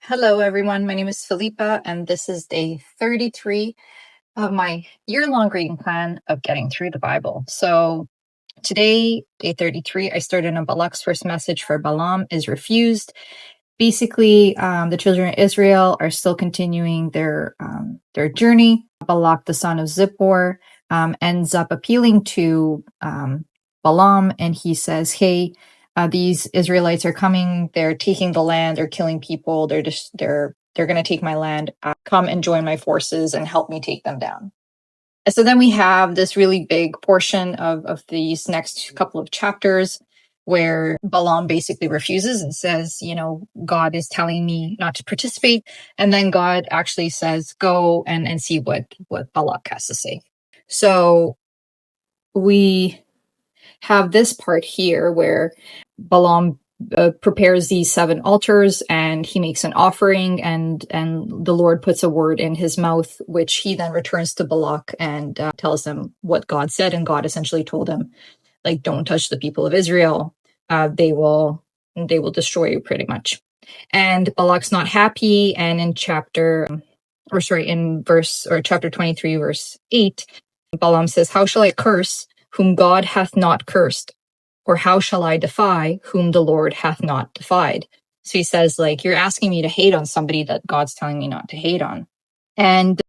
Hello, everyone. My name is Felipa, and this is day 33 of my year-long reading plan of getting through the Bible. So today, day 33, I started on Balak's first message for Balaam is refused. Basically, the children of Israel are still continuing their journey. Balak, the son of Zippor, ends up appealing to Balaam, and he says, "Hey, these Israelites are coming. They're taking the land. They're killing people. They're going to take my land. Come and join my forces and help me take them down." And so then we have this really big portion of these next couple of chapters where Balaam basically refuses and says, God is telling me not to participate. And then God actually says, go and see what Balak has to say. So we have this part here where Balaam prepares these 7 altars and he makes an offering, and the Lord puts a word in his mouth, which he then returns to Balak and tells him what God said. And God essentially told him, like, don't touch the people of Israel. They will destroy you, pretty much. And Balak's not happy. And in chapter 23, verse 8, Balaam says, "How shall I curse whom God hath not cursed? Or how shall I defy whom the Lord hath not defied?" So he says, like, you're asking me to hate on somebody that God's telling me not to hate on. And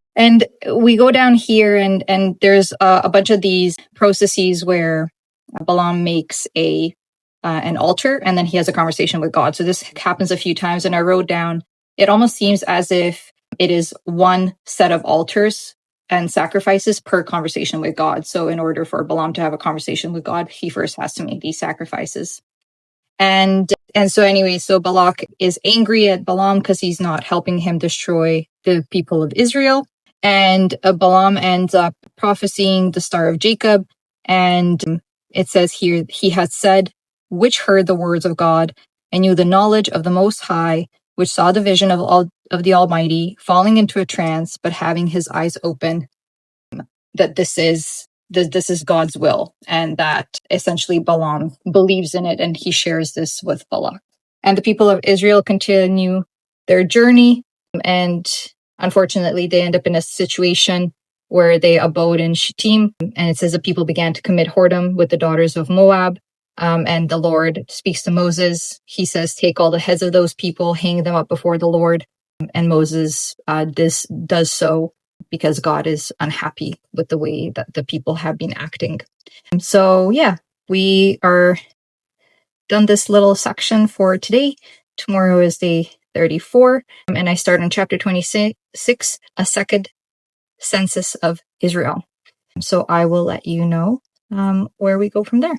we go down here, and there's a bunch of these processes where Balaam makes an altar, and then he has a conversation with God. So this happens a few times, and I wrote down, it almost seems as if it is one set of altars and sacrifices per conversation with God. So in order for Balaam to have a conversation with God, he first has to make these sacrifices. And so anyway, so Balak is angry at Balaam because he's not helping him destroy the people of Israel. And Balaam ends up prophesying the Star of Jacob. And it says here, he had said, which heard the words of God and knew the knowledge of the Most High, which saw the vision of the Almighty, falling into a trance, but having his eyes open, that this is God's will, and that essentially Balaam believes in it, and he shares this with Balak. And the people of Israel continue their journey, and unfortunately, they end up in a situation where they abode in Shittim, and it says the people began to commit whoredom with the daughters of Moab. And the Lord speaks to Moses. He says, take all the heads of those people, hang them up before the Lord. And Moses does so because God is unhappy with the way that the people have been acting. So yeah, we are done this little section for today. Tomorrow is day 34, and I start on chapter 26, a second census of Israel. So I will let you know where we go from there.